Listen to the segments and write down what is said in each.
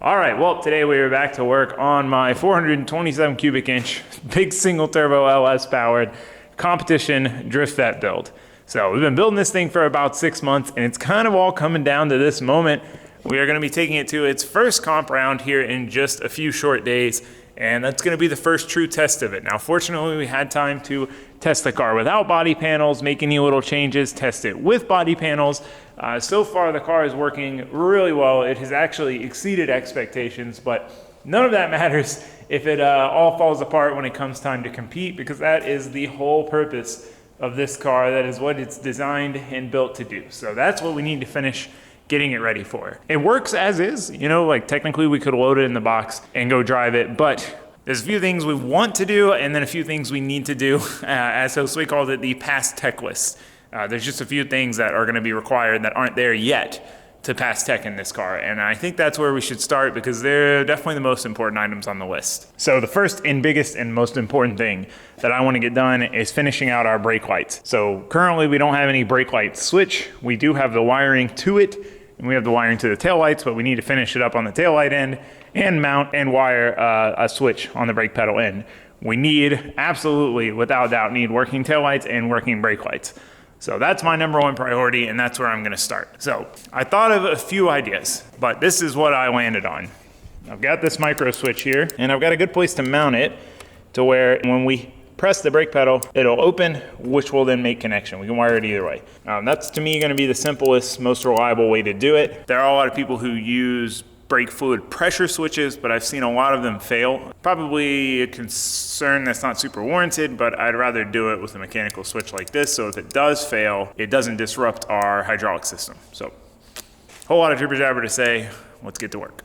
All right, well, today we are back to work on my 427 cubic inch, big single turbo LS powered competition drift vet build. So we've been building this thing for about 6 months, and it's kind of all coming down to this moment. We are gonna be taking it to its first comp round here in just a few short days, and that's gonna be the first true test of it. Now, fortunately, we had time to test the car without body panels, make any little changes, test it with body panels. So far, the car is working really well. It has actually exceeded expectations, but none of that matters if it all falls apart when it comes time to compete, because that is the whole purpose of this car. That is what it's designed and built to do. So that's what we need to finish getting it ready for. It works as is, you know, like technically we could load it in the box and go drive it, but there's a few things we want to do and then a few things we need to do. As Josue called it, the past tech list. There's just a few things that are gonna be required that aren't there yet to pass tech in this car. And I think that's where we should start because they're definitely the most important items on the list. So the first and biggest and most important thing that I wanna get done is finishing out our brake lights. So currently we don't have any brake light switch. We do have the wiring to it, and we have the wiring to the taillights, but we need to finish it up on the taillight end and mount and wire a switch on the brake pedal end. We need, absolutely, without doubt, need working taillights and working brake lights. So that's my number one priority, and that's where I'm gonna start. So I thought of a few ideas, but this is what I landed on. I've got this micro switch here, and I've got a good place to mount it to where when we press the brake pedal, it'll open, which will then make connection. We can wire it either way. That's to me gonna be the simplest, most reliable way to do it. There are a lot of people who use brake fluid pressure switches, but I've seen a lot of them fail. Probably a concern that's not super warranted, but I'd rather do it with a mechanical switch like this, so if it does fail, it doesn't disrupt our hydraulic system. So, whole lot of jibber jabber to say, let's get to work.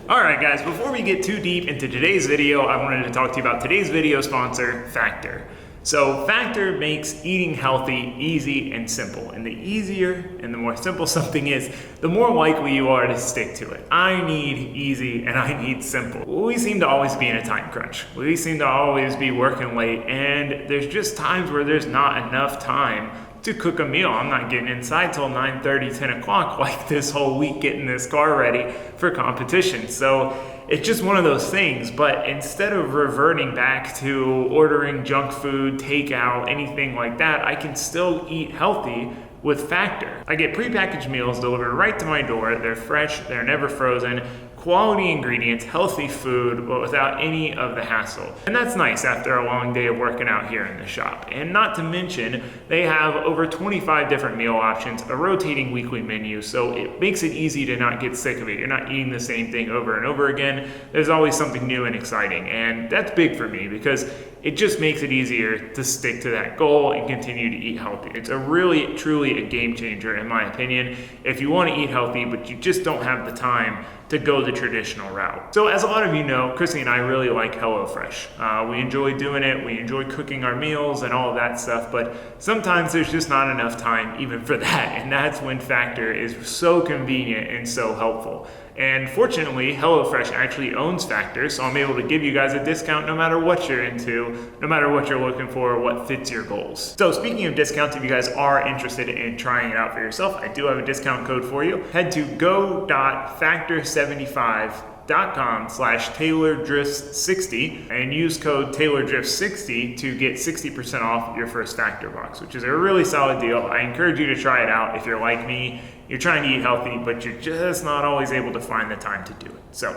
All right, guys, before we get too deep into today's video, I wanted to talk to you about today's video sponsor, Factor. So Factor makes eating healthy easy and simple. And the easier and the more simple something is, the more likely you are to stick to it. I need easy and I need simple. We seem to always be in a time crunch. We seem to always be working late, and there's just times where there's not enough time to cook a meal. I'm not getting inside till 9:30, 10 o'clock like this whole week getting this car ready for competition. So it's just one of those things, but instead of reverting back to ordering junk food, takeout, anything like that, I can still eat healthy with Factor. I get prepackaged meals delivered right to my door. They're fresh, they're never frozen, quality ingredients, healthy food, but without any of the hassle. And that's nice after a long day of working out here in the shop. And not to mention, they have over 25 different meal options, a rotating weekly menu, so it makes it easy to not get sick of it. You're not eating the same thing over and over again. There's always something new and exciting, and that's big for me because it just makes it easier to stick to that goal and continue to eat healthy. It's a really, truly a game changer in my opinion if you want to eat healthy, but you just don't have the time to go the traditional route. So as a lot of you know, Chrissy and I really like HelloFresh. We enjoy doing it, we enjoy cooking our meals and all of that stuff, but sometimes there's just not enough time even for that, and that's when Factor is so convenient and so helpful. And fortunately, HelloFresh actually owns Factor, so I'm able to give you guys a discount no matter what you're into, no matter what you're looking for, what fits your goals. So speaking of discounts, if you guys are interested in trying it out for yourself, I do have a discount code for you. Head to go.factor75.com/TaylorDrifts60 and use code TaylorDrifts60 to get 60% off your first Factor box, which is a really solid deal. I encourage you to try it out if you're like me. You're trying to eat healthy, but you're just not always able to find the time to do it. So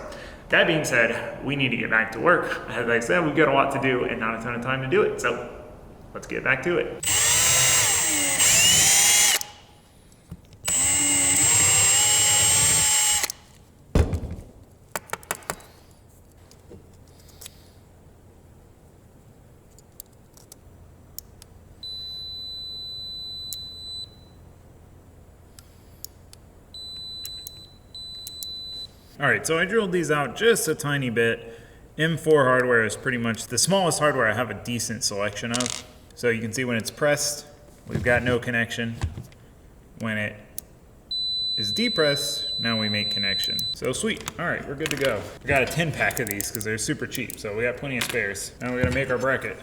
that being said, we need to get back to work. As I said, we've got a lot to do and not a ton of time to do it. So let's get back to it. All right, so I drilled these out just a tiny bit. M4 hardware is pretty much the smallest hardware I have a decent selection of. So you can see when it's pressed, we've got no connection. When it is depressed, now we make connection. So sweet, all right, we're good to go. We got a 10 pack of these because they're super cheap, so we got plenty of spares. Now we're gonna make our bracket.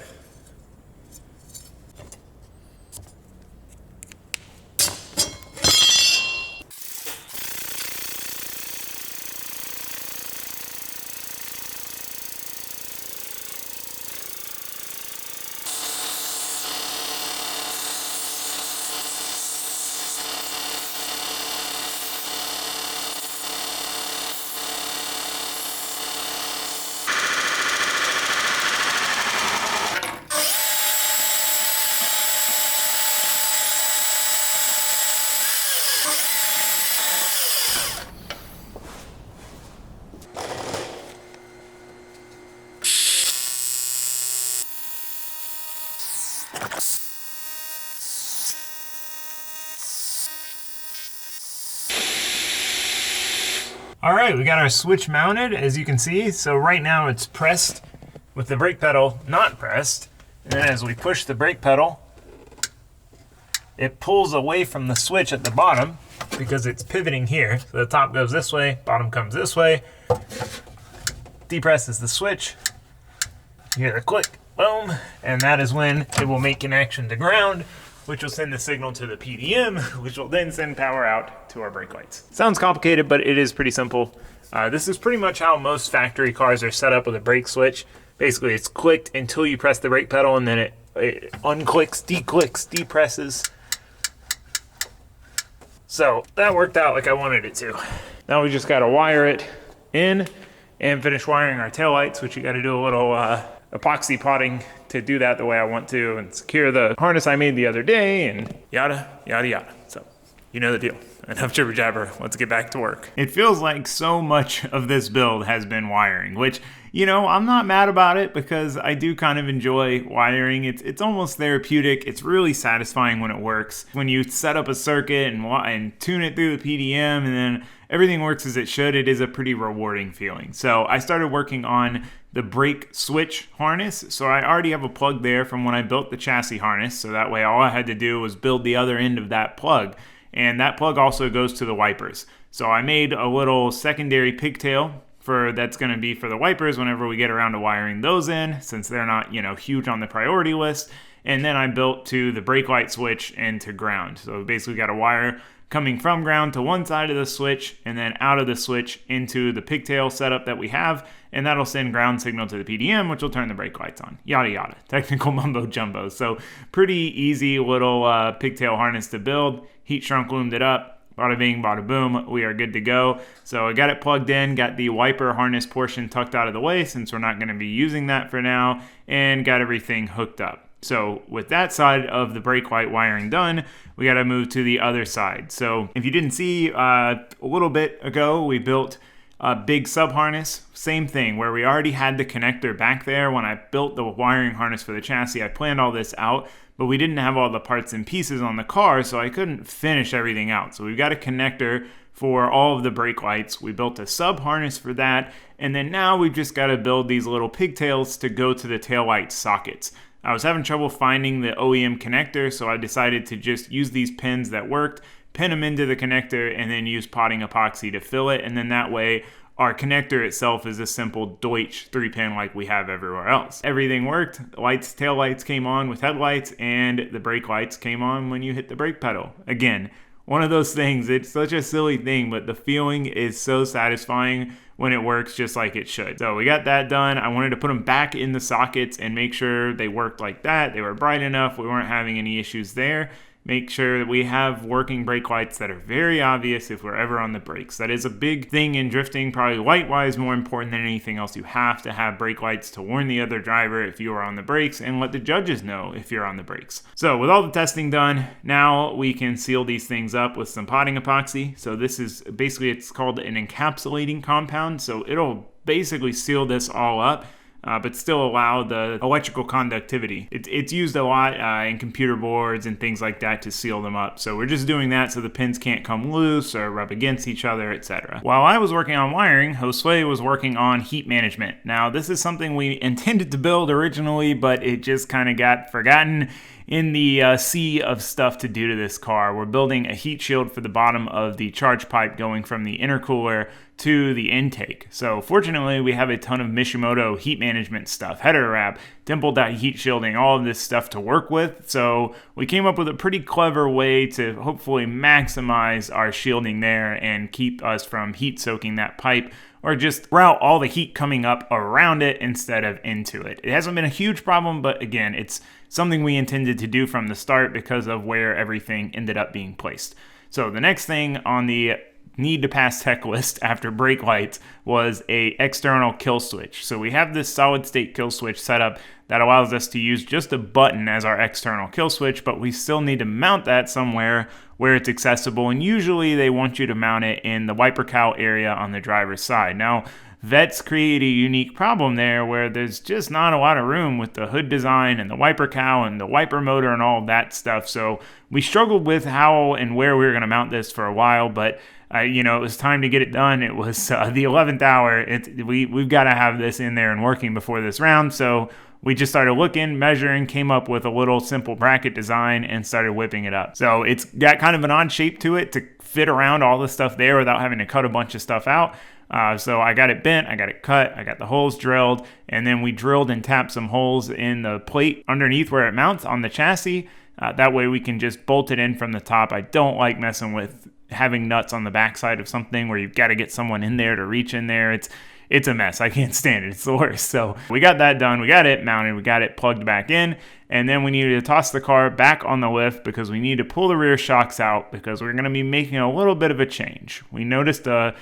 All right, we got our switch mounted, as you can see. So right now it's pressed with the brake pedal not pressed. And then as we push the brake pedal, it pulls away from the switch at the bottom because it's pivoting here. So the top goes this way, bottom comes this way. Depresses the switch. You hear the click, boom, and that is when it will make connection to ground, which will send the signal to the PDM, which will then send power out to our brake lights. Sounds complicated, but it is pretty simple. This is pretty much how most factory cars are set up with a brake switch. Basically, it's clicked until you press the brake pedal, and then it unclicks, declicks, depresses. So that worked out like I wanted it to. Now we just gotta wire it in and finish wiring our taillights, which you gotta do a little epoxy potting to do that the way I want to, and secure the harness I made the other day, and yada, yada, yada. So, you know the deal. Enough jibber jabber, let's get back to work. It feels like so much of this build has been wiring, which, you know, I'm not mad about it because I do kind of enjoy wiring. It's almost therapeutic. It's really satisfying when it works. When you set up a circuit and tune it through the PDM and then everything works as it should, it is a pretty rewarding feeling. So I started working on the brake switch harness. So I already have a plug there from when I built the chassis harness. So that way all I had to do was build the other end of that plug. And that plug also goes to the wipers. So I made a little secondary pigtail that's going to be for the wipers whenever we get around to wiring those in, since they're not, you know, huge on the priority list. And then I built to the brake light switch and to ground. So basically got a wire coming from ground to one side of the switch and then out of the switch into the pigtail setup that we have, and that'll send ground signal to the PDM, which will turn the brake lights on. Yada yada. Technical mumbo jumbo. So pretty easy little pigtail harness to build. Heat shrunk loomed it up. Bada bing, bada boom, we are good to go. So I got it plugged in, got the wiper harness portion tucked out of the way since we're not going to be using that for now, and got everything hooked up. So with that side of the brake light wiring done, we got to move to the other side. So if you didn't see, a little bit ago, we built a big sub harness. Same thing, where we already had the connector back there. When I built the wiring harness for the chassis, I planned all this out, but we didn't have all the parts and pieces on the car, so I couldn't finish everything out. So we've got a connector for all of the brake lights. We built a sub harness for that, and then now we've just got to build these little pigtails to go to the taillight sockets. I was having trouble finding the OEM connector, so I decided to just use these pins that worked, pin them into the connector, and then use potting epoxy to fill it, and then that way our connector itself is a simple Deutsch 3-pin like we have everywhere else. Everything worked. Lights, tail lights came on with headlights, and the brake lights came on when you hit the brake pedal. Again, one of those things, it's such a silly thing, but the feeling is so satisfying when it works just like it should. So we got that done. I wanted to put them back in the sockets and make sure they worked like that. They were bright enough. We weren't having any issues there. Make sure that we have working brake lights that are very obvious if we're ever on the brakes. That is a big thing in drifting, probably light-wise more important than anything else. You have to have brake lights to warn the other driver if you are on the brakes and let the judges know if you're on the brakes. So with all the testing done, now we can seal these things up with some potting epoxy. So this is basically, it's called an encapsulating compound. So it'll basically seal this all up, but still allow the electrical conductivity. It's used a lot in computer boards and things like that to seal them up. So we're just doing that so the pins can't come loose or rub against each other, etc. While I was working on wiring, Josue was working on heat management. Now this is something we intended to build originally, but it just kind of got forgotten in the sea of stuff to do to this car. We're building a heat shield for the bottom of the charge pipe going from the intercooler to the intake. So fortunately, we have a ton of Mishimoto heat management stuff, header wrap, dimple dot heat shielding, all of this stuff to work with. So we came up with a pretty clever way to hopefully maximize our shielding there and keep us from heat soaking that pipe, or just route all the heat coming up around it instead of into it. It hasn't been a huge problem, but again, it's something we intended to do from the start because of where everything ended up being placed. So the next thing on the need to pass tech list after brake lights was a external kill switch. So we have this solid state kill switch set up that allows us to use just a button as our external kill switch, but we still need to mount that somewhere where it's accessible, and usually they want you to mount it in the wiper cowl area on the driver's side. Now, Vett's create a unique problem there where there's just not a lot of room with the hood design and the wiper cowl and the wiper motor and all that stuff. So we struggled with how and where we were going to mount this for a while, but You know, it was time to get it done. It was the 11th hour. We've got to have this in there and working before this round. So we just started looking, measuring, came up with a little simple bracket design and started whipping it up. So it's got kind of an odd shape to it to fit around all the stuff there without having to cut a bunch of stuff out. So I got it bent, I got it cut, I got the holes drilled, and then we drilled and tapped some holes in the plate underneath where it mounts on the chassis. That way we can just bolt it in from the top. I don't like messing with having nuts on the backside of something where you've got to get someone in there to reach in there. It's a mess. I can't stand it. It's the worst. So we got that done. We got it mounted. We got it plugged back in. And then we needed to toss the car back on the lift because we need to pull the rear shocks out because we're going to be making a little bit of a change. We noticed a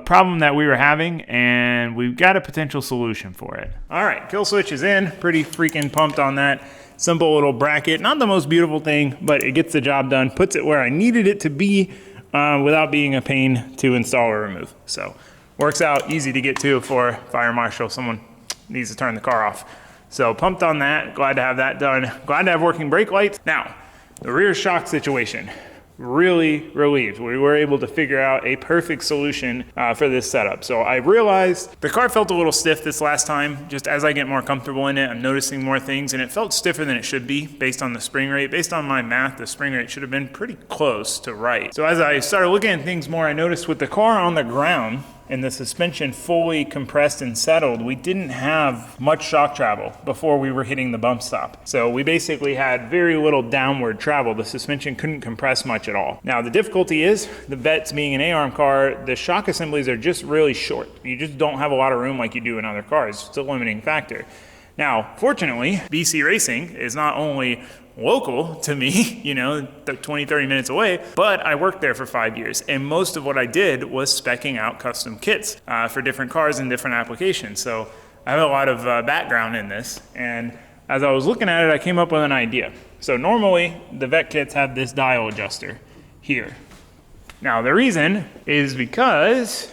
problem that we were having, and we've got a potential solution for it. All right, kill switch is in. Pretty freaking pumped on that. Simple little bracket. Not the most beautiful thing, but it gets the job done. Puts it where I needed it to be without being a pain to install or remove. So works out easy to get to for fire marshal. Someone needs to turn the car off. So pumped on that. Glad to have that done. Glad to have working brake lights. Now, the rear shock situation. Really relieved. We were able to figure out a perfect solution for this setup. So I realized the car felt a little stiff this last time. Just as I get more comfortable in it, I'm noticing more things, and it felt stiffer than it should be based on the spring rate. Based on my math, the spring rate should have been pretty close to right. So as I started looking at things more, I noticed with the car on the ground and the suspension fully compressed and settled, we didn't have much shock travel before we were hitting the bump stop. So we basically had very little downward travel. The suspension couldn't compress much at all. Now the difficulty is, the Vette's being an A-arm car, the shock assemblies are just really short. You just don't have a lot of room like you do in other cars. It's a limiting factor. Now, fortunately, BC Racing is not only local to me, you know, 20, 30 minutes away, but I worked there for 5 years. And most of what I did was speccing out custom kits for different cars and different applications. So I have a lot of background in this. And as I was looking at it, I came up with an idea. So normally the Vette kits have this dial adjuster here. Now the reason is because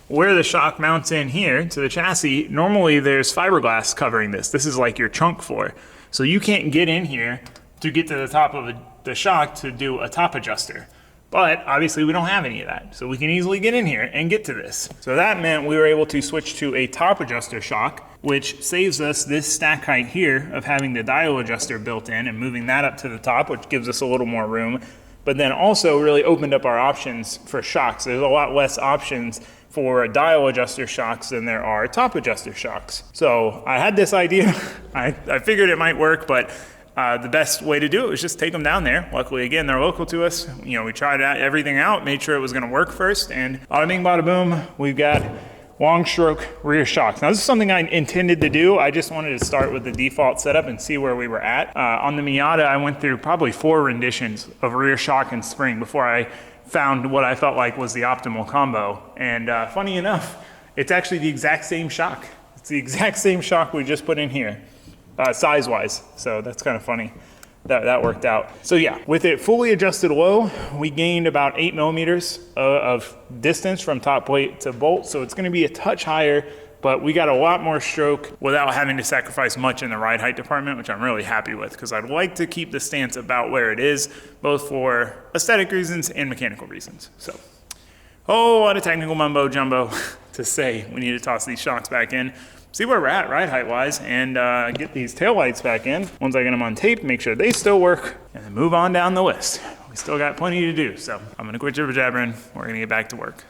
where the shock mounts in here to the chassis, normally there's fiberglass covering this. This is like your trunk floor. So you can't get in here to get to the top of the shock to do a top adjuster. But obviously we don't have any of that. So we can easily get in here and get to this. So that meant we were able to switch to a top adjuster shock, which saves us this stack height here of having the dial adjuster built in and moving that up to the top, which gives us a little more room. But then also really opened up our options for shocks. There's a lot less options for dial adjuster shocks than there are top adjuster shocks. So I had this idea. I figured it might work, but the best way to do it was just take them down there. Luckily, again, they're local to us. You know, we tried everything out, made sure it was gonna work first, and bada bing, bada boom, we've got long stroke rear shocks. Now this is something I intended to do. I just wanted to start with the default setup and see where we were at. On the Miata, I went through probably 4 renditions of rear shock and spring before I found what I felt like was the optimal combo. And funny enough, it's actually the exact same shock. It's the exact same shock we just put in here, size-wise. So that's kind of funny. That worked out. So yeah, with it fully adjusted low, we gained about 8 millimeters of distance from top plate to bolt. So it's gonna be a touch higher, but we got a lot more stroke without having to sacrifice much in the ride height department, which I'm really happy with because I'd like to keep the stance about where it is, both for aesthetic reasons and mechanical reasons. So, whole lot of technical mumbo jumbo to say we need to toss these shocks back in, see where we're at ride height wise, and get these taillights back in. Once I get them on tape, make sure they still work, and then move on down the list. We still got plenty to do, so I'm gonna quit jibber jabbering. We're gonna get back to work.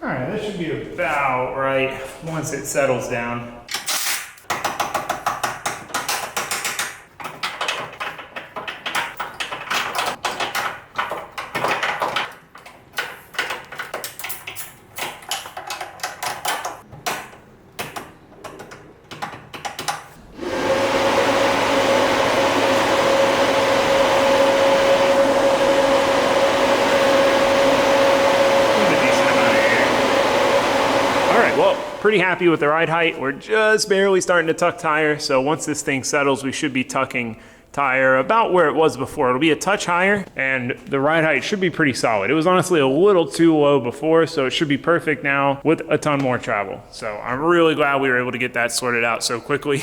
That should be about right once it settles down. pretty happy with the ride height. We're just barely starting to tuck tire, so once this thing settles, we should be tucking tire about where it was before. It'll be a touch higher, and the ride height should be pretty solid. It was honestly a little too low before, so it should be perfect now with a ton more travel. So I'm really glad we were able to get that sorted out so quickly.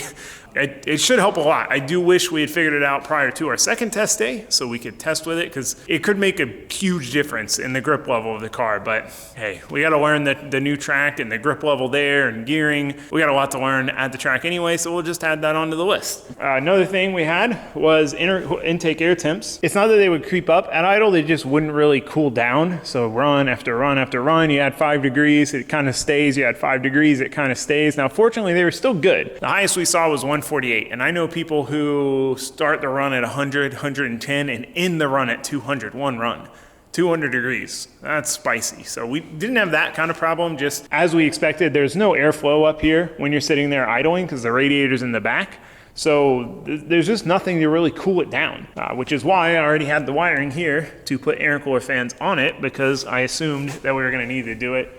It should help a lot. I do wish we had figured it out prior to our second test day so we could test with it, because it could make a huge difference in the grip level of the car. But hey, we got to learn the new track and the grip level there and gearing. We got a lot to learn at the track anyway, so we'll just add that onto the list. Another thing we had was intake air temps. It's not that they would creep up at idle, they just wouldn't really cool down. So run after run after run, you add 5 degrees, it kind of stays. You add 5 degrees, it kind of stays. Now, fortunately, they were still good. The highest we saw was 148, and I know people who start the run at 100, 110, and end the run at 200, one run. 200 degrees, that's spicy. So we didn't have that kind of problem, just as we expected. There's no airflow up here when you're sitting there idling because the radiator's in the back. So there's just nothing to really cool it down, which is why I already had the wiring here to put air cooler fans on it, because I assumed that we were gonna need to do it.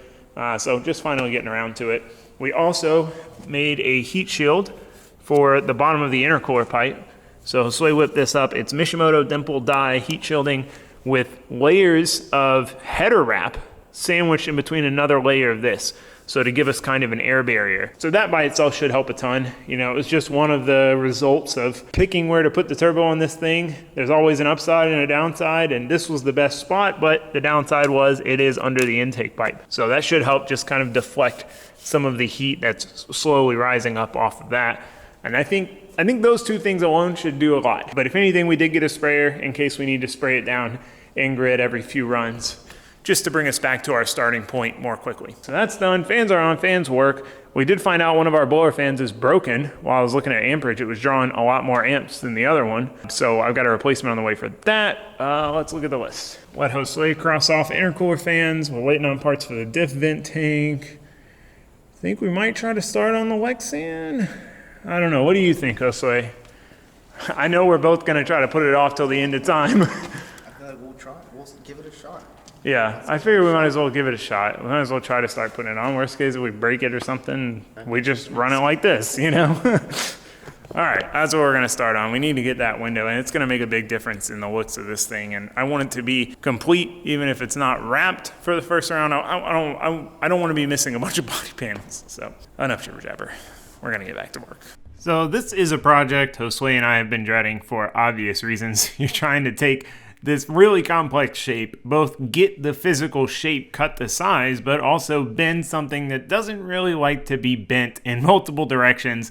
So just finally getting around to it. We also made a heat shield for the bottom of the intercooler pipe. So Josue whipped this up. It's Mishimoto dimple dye heat shielding with layers of header wrap sandwiched in between another layer of this. So to give us kind of an air barrier. So that by itself should help a ton. You know, it was just one of the results of picking where to put the turbo on this thing. There's always an upside and a downside, and this was the best spot, but the downside was it is under the intake pipe. So that should help just kind of deflect some of the heat that's slowly rising up off of that. And I think those two things alone should do a lot. But if anything, we did get a sprayer in case we need to spray it down in grid every few runs, just to bring us back to our starting point more quickly. So that's done. Fans are on, fans work. We did find out one of our blower fans is broken. While I was looking at amperage, it was drawing a lot more amps than the other one. So I've got a replacement on the way for that. Let's look at the list. Let Josue cross off intercooler fans. We're waiting on parts for the diff vent tank. I think we might try to start on the Lexan. I don't know. What do you think, Josue? I know we're both going to try to put it off till the end of time. I feel like we'll try. We'll give it a shot. Yeah, I figure we might as well give it a shot. We might as well try to start putting it on. Worst case, if we break it or something, we just run it like this, you know? All right, that's what we're going to start on. We need to get that window, and it's going to make a big difference in the looks of this thing. And I want it to be complete, even if it's not wrapped for the first round. I don't want to be missing a bunch of body panels. So enough jibber jabber. We're going to get back to work. So this is a project Josue and I have been dreading for obvious reasons. You're trying to take this really complex shape, both get the physical shape cut to size, but also bend something that doesn't really like to be bent in multiple directions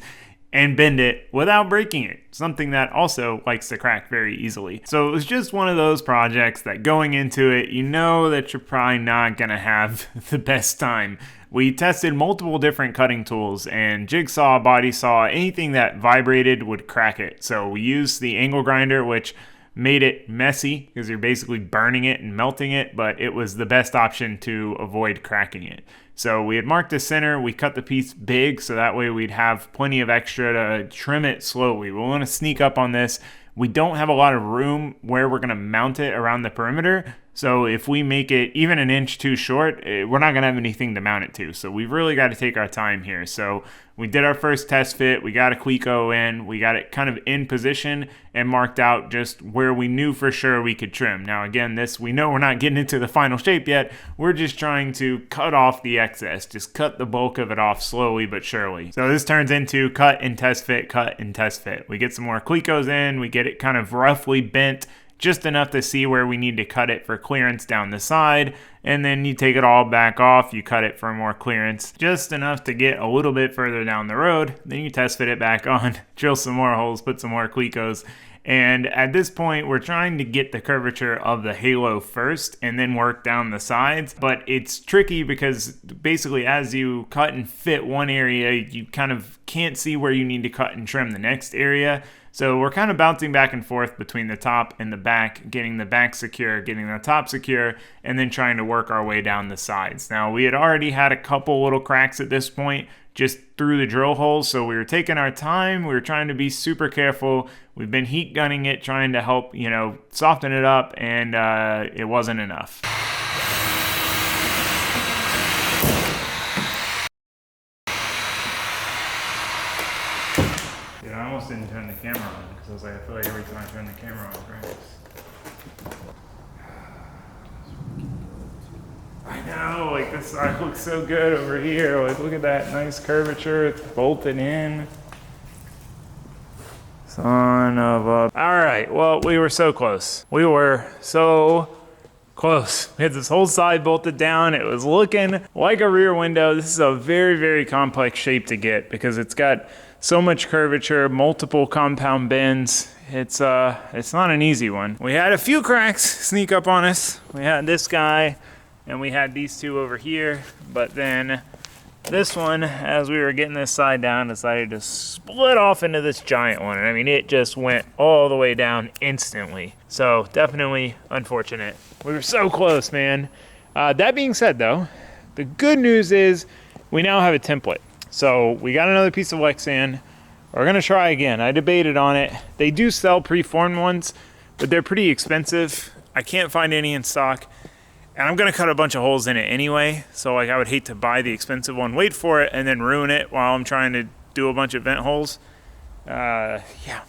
and bend it without breaking it, something that also likes to crack very easily. So it was just one of those projects that going into it, you know that you're probably not gonna have the best time. We tested multiple different cutting tools, and jigsaw, body saw, anything that vibrated would crack it. So we used the angle grinder, which made it messy because you're basically burning it and melting it, but it was the best option to avoid cracking it. So we had marked the center, we cut the piece big so that way we'd have plenty of extra to trim it slowly. We want to sneak up on this. We don't have a lot of room where we're going to mount it around the perimeter. So if we make it even an inch too short, we're not going to have anything to mount it to. So we've really got to take our time here. So we did our first test fit. We got a Quico in. We got it kind of in position and marked out just where we knew for sure we could trim. Now again, we know we're not getting into the final shape yet. We're just trying to cut off the excess. Just cut the bulk of it off slowly but surely. So this turns into cut and test fit, cut and test fit. We get some more Quicos in. We get it kind of roughly bent, just enough to see where we need to cut it for clearance down the side, and then you take it all back off, you cut it for more clearance, just enough to get a little bit further down the road, then you test fit it back on, drill some more holes, put some more Quicos, and at this point we're trying to get the curvature of the halo first and then work down the sides, but it's tricky because basically as you cut and fit one area, you kind of can't see where you need to cut and trim the next area. So we're kind of bouncing back and forth between the top and the back, getting the back secure, getting the top secure, and then trying to work our way down the sides. Now, we had already had a couple little cracks at this point, just through the drill holes, so we were taking our time. We were trying to be super careful. We've been heat gunning it, trying to help, soften it up, and it wasn't enough. almost didn't turn the camera on because I was like, I feel like every time I turn the camera on, it cracks. I know, like this side looks so good over here. Like, look at that nice curvature. It's bolted in. Son of a... All right, well, we were so close. We were so close. We had this whole side bolted down. It was looking like a rear window. This is a very, very complex shape to get because it's got so much curvature, multiple compound bends. It's not an easy one. We had a few cracks sneak up on us. We had this guy and we had these two over here, but then this one, as we were getting this side down, decided to split off into this giant one. And I mean, it just went all the way down instantly. So definitely unfortunate. We were so close, man. That being said though, the good news is we now have a template. So we got another piece of Lexan. We're gonna try again. I debated on it. They do sell preformed ones, but they're pretty expensive. I can't find any in stock. And I'm gonna cut a bunch of holes in it anyway. So like I would hate to buy the expensive one, wait for it, and then ruin it while I'm trying to do a bunch of vent holes. Yeah,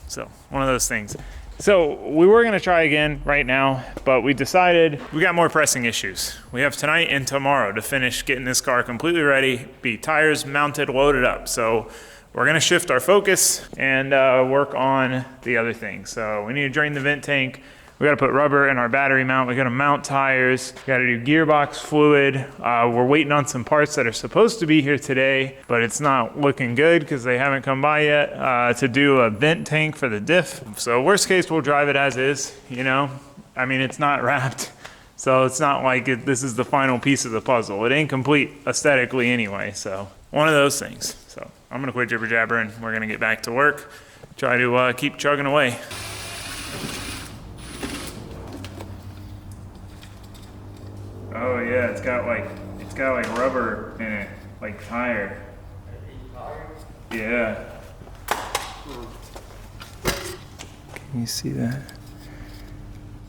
so one of those things. So we were gonna try again right now, but we decided we got more pressing issues. We have tonight and tomorrow to finish getting this car completely ready, be tires mounted, loaded up. So we're gonna shift our focus and work on the other things. So we need to drain the vent tank. We gotta put rubber in our battery mount. We gotta mount tires. We gotta do gearbox fluid. We're waiting on some parts that are supposed to be here today, but it's not looking good because they haven't come by yet to do a vent tank for the Diff. So worst case, we'll drive it as is, you know? I mean, it's not wrapped. So it's not like this is the final piece of the puzzle. It ain't complete aesthetically anyway, so one of those things. So I'm gonna quit jibber jabbering. We're gonna get back to work, try to keep chugging away. Oh yeah, it's got like rubber in it, like tire. Yeah. Can you see that?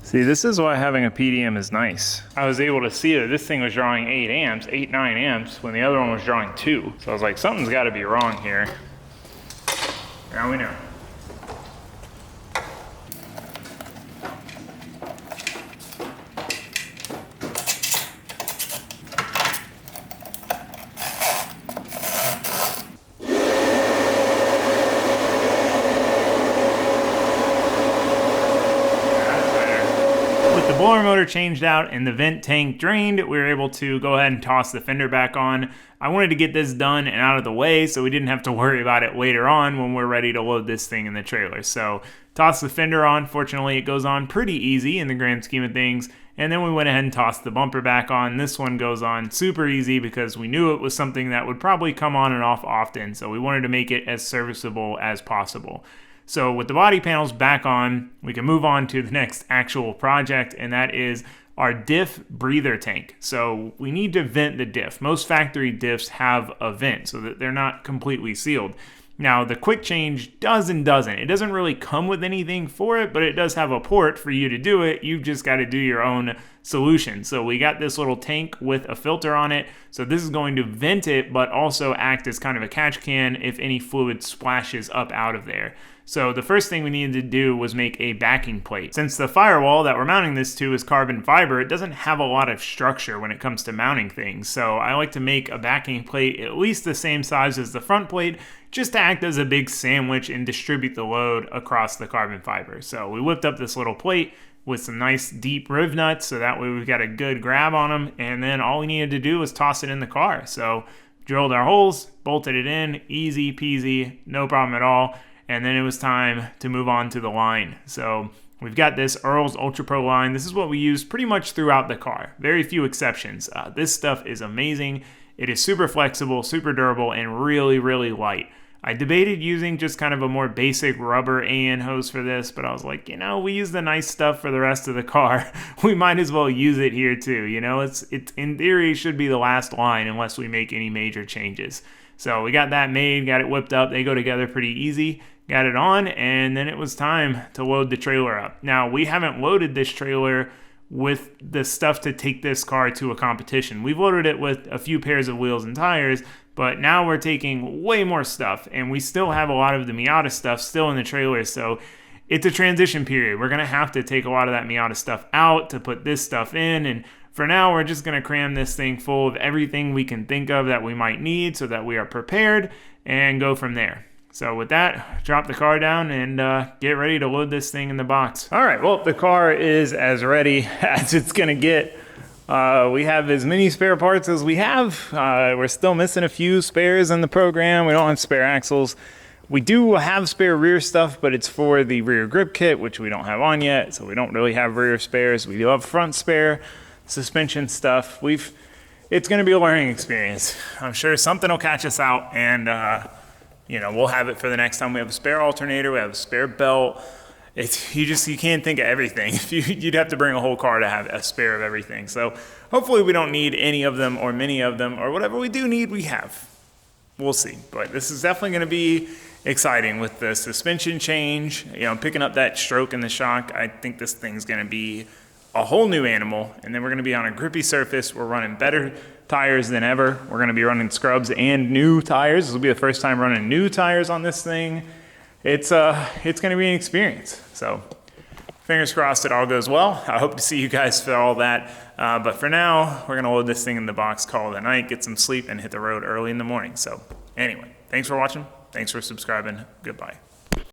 See, this is why having a PDM is nice. I was able to see that this thing was drawing 9 amps, when the other one was drawing 2. So I was like, something's gotta be wrong here. Now we know. Blower motor changed out and the vent tank drained, we were able to go ahead and toss the fender back on. I wanted to get this done and out of the way so we didn't have to worry about it later on when we're ready to load this thing in the trailer. So toss the fender on. Fortunately, it goes on pretty easy in the grand scheme of things. And then we went ahead and tossed the bumper back on. This one goes on super easy because we knew it was something that would probably come on and off often. So we wanted to make it as serviceable as possible. So with the body panels back on, we can move on to the next actual project, and that is our Diff breather tank. So we need to vent the Diff. Most factory Diffs have a vent so that they're not completely sealed. Now the quick change does and doesn't. It doesn't really come with anything for it, but it does have a port for you to do it. You've just got to do your own solution. So we got this little tank with a filter on it. So this is going to vent it, but also act as kind of a catch can if any fluid splashes up out of there. So the first thing we needed to do was make a backing plate. Since the firewall that we're mounting this to is carbon fiber, it doesn't have a lot of structure when it comes to mounting things. So I like to make a backing plate at least the same size as the front plate, just to act as a big sandwich and distribute the load across the carbon fiber. So we whipped up this little plate with some nice deep riv nuts, so that way we've got a good grab on them, and then all we needed to do was toss it in the car. So drilled our holes, bolted it in, easy peasy, no problem at all. And then it was time to move on to the line. So we've got this Earl's Ultra Pro line. This is what we use pretty much throughout the car. Very few exceptions. This stuff is amazing. It is super flexible, super durable, and really, really light. I debated using just kind of a more basic rubber AN hose for this, but I was like, you know, we use the nice stuff for the rest of the car. We might as well use it here too. You know, it's in theory should be the last line unless we make any major changes. So we got that made, got it whipped up. They go together pretty easy. Got it on, and then it was time to load the trailer up. Now, we haven't loaded this trailer with the stuff to take this car to a competition. We've loaded it with a few pairs of wheels and tires, But now we're taking way more stuff, and we still have a lot of the Miata stuff still in the trailer, so it's a transition period. We're gonna have to take a lot of that Miata stuff out to put this stuff in, and for now, we're just gonna cram this thing full of everything we can think of that we might need so that we are prepared and go from there. So with that, drop the car down and get ready to load this thing in the box. All right, well, the car is as ready as it's gonna get. We have as many spare parts as we have. We're still missing a few spares in the program. We don't have spare axles. We do have spare rear stuff, but it's for the rear grip kit, which we don't have on yet, so we don't really have rear spares. We do have front spare suspension stuff. It's gonna be a learning experience. I'm sure something will catch us out, and we'll have it for the next time. We have a spare alternator, we have a spare belt. You can't think of everything. You'd have to bring a whole car to have a spare of everything. So hopefully we don't need any of them or many of them, or whatever we do need, we have. We'll see. But this is definitely going to be exciting with the suspension change, picking up that stroke in the shock. I think this thing's going to be a whole new animal, and then we're going to be on a grippy surface. We're running better tires than ever. We're going to be running scrubs and new tires. This will be the first time running new tires on this thing. It's going to be an experience. So fingers crossed it all goes well. I hope to see you guys for all that. But for now, we're going to load this thing in the box, call it a night, get some sleep, and hit the road early in the morning. So anyway, thanks for watching. Thanks for subscribing. Goodbye.